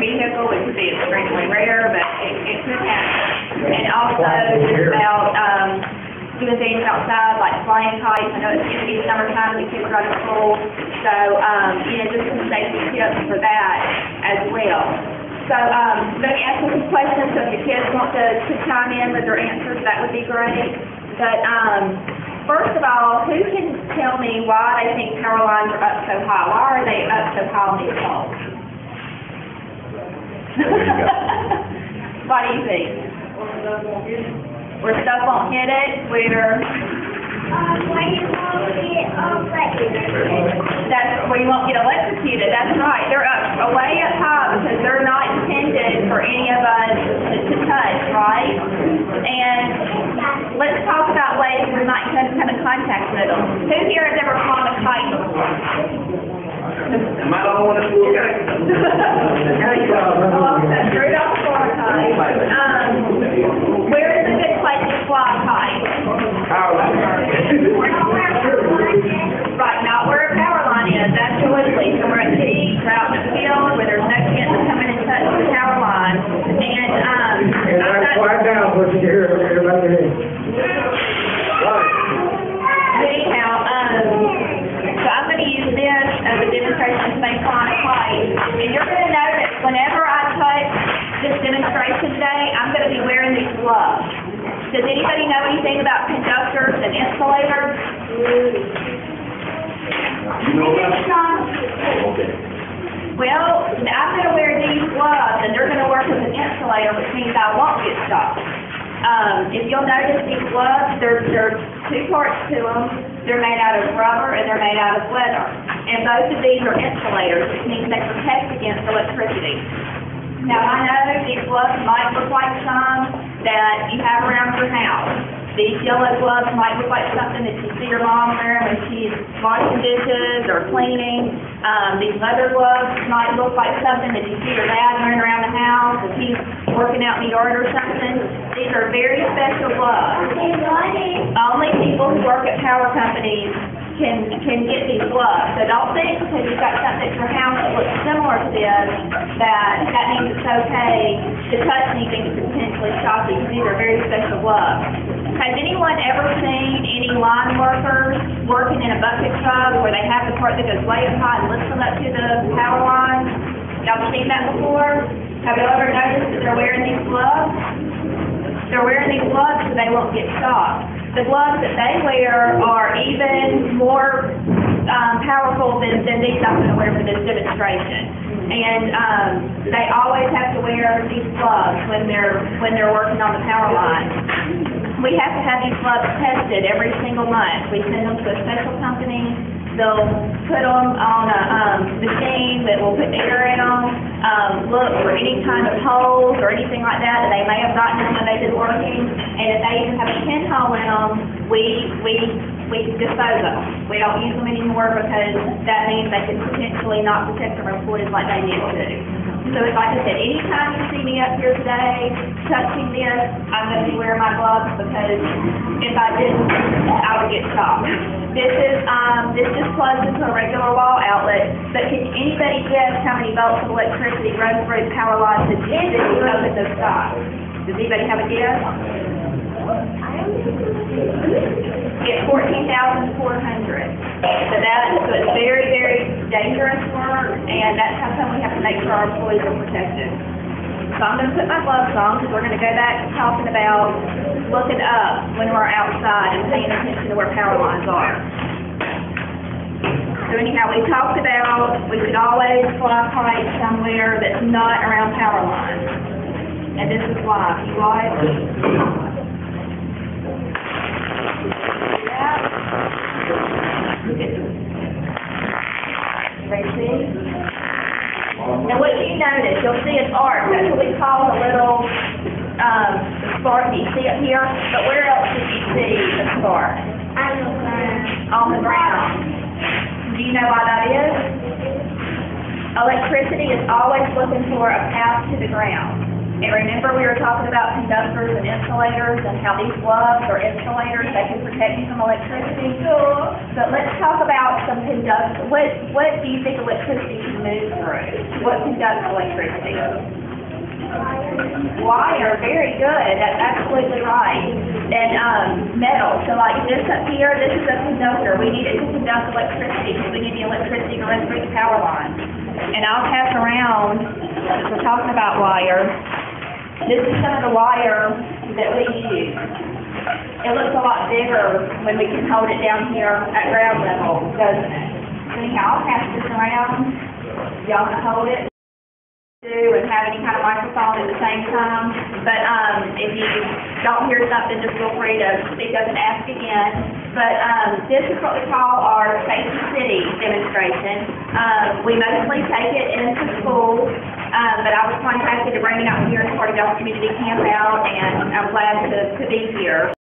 vehicle, which would be extremely rare, but it could happen. And also just about doing things outside, like flying kites. I know it's going to be summertime, the kids are out of school, so, just some safety tips for that as well. So, I'm going to ask some questions, so if the kids want to chime in with their answers, that would be great. But, first of all, who can tell me why they think power lines are up so high? Why are they up so high on these poles? What do you think? Where stuff won't hit it, where... where you won't get electrocuted. That's where you won't get electrocuted, that's right. They're up way up high because they're not intended for any of us to touch, right? And let's talk about ways we might come in contact with them. Who here has ever flown a kite before? Am I the only one that's cool guy? Rudolph flown a kite. Where is a good place to fly a kite? Right, not where a power line is, absolutely. Somewhere at sea, or out in the field, where there's no chance of coming in touch with the power line. And, quiet down, let's hear everybody here. Anyhow, so I'm going to use this as a demonstration to make flying a kite. And you're going to notice whenever I touch this demonstration today, I'm going to be wearing these gloves. Does anybody know anything about conductors and insulators? Well, I'm going to wear these gloves, and they're going to work as an insulator, which means I won't get shocked. If you'll notice these gloves, there's two parts to them. They're made out of rubber, and they're made out of leather. And both of these are insulators, which means they protect against electricity. Now, I know these gloves might look like some that you have around your house. These yellow gloves might look like something that you see your mom wear when she's washing dishes or cleaning. These leather gloves might look like something that you see your dad wearing around the house if he's working out in the yard or something. These are very special gloves. Only people who work at power companies can get these gloves. So don't think because you've got something at your house that looks similar to this that means it's okay to touch anything that could potentially shock you, because these are very special gloves. Has anyone ever seen any line workers working in a bucket truck where they have the part that goes way up high and lifts them up to the power line? Y'all seen that before? Have you ever noticed that they're wearing these gloves? They're wearing these gloves so they won't get shocked. The gloves that they wear are even more powerful than these I'm going to wear for this demonstration. And they always have to wear these gloves when they're working on the power line. We have to have these gloves tested every single month. We send them to a special company. They'll put them on a machine that will put air in them, look for any kind of holes or anything like that they may have gotten in when they've been working. And if they even have a pinhole in them, we dispose of them. We don't use them anymore because that means they can potentially not protect our employees like they need to. So like I said, anytime you see me up here today touching this, I'm going to be wearing my gloves because if I didn't, I would get shocked. This just plugs into a regular wall outlet, but can anybody guess how many volts of electricity runs through the power lines that you open those stops? Does anybody have a guess? It's 14,400. So it's very, very dangerous work, and that's how come we have to make sure our employees are protected. So I'm going to put my gloves on because we're going to go back to talking about looking up when we're outside and paying attention to where power lines are. So anyhow, we talked about we should always fly kites somewhere that's not around power lines. And this is why. You like? Now what you notice, you'll see an arc. That's what we call the little spark. You see it here? But where else did you see the spark? On the ground. Do you know why that is? Electricity is always looking for a path to the ground. And remember, we were talking about conductors and insulators and how these gloves are insulators that can protect you from electricity. But let's talk about some what do you think electricity can move through? What conducts electricity? Wire, very good, that's absolutely right. And, metal, so like this up here, this is a conductor. We need it to conduct electricity, because we need the electricity to run through the power line. And I'll pass around, since we're talking about wire, this is some of the wire that we use. It looks a lot bigger when we can hold it down here at ground level, doesn't it? So anyhow, I'll pass this around. Y'all can hold it and have any kind of microphone at the same time. But if you don't hear something, just feel free to speak up and ask again. But this is what we call our Safety City demonstration. We mostly take it into schools, but I was contacted to bring it out here as part of y'all's community camp out, and I'm glad to be here.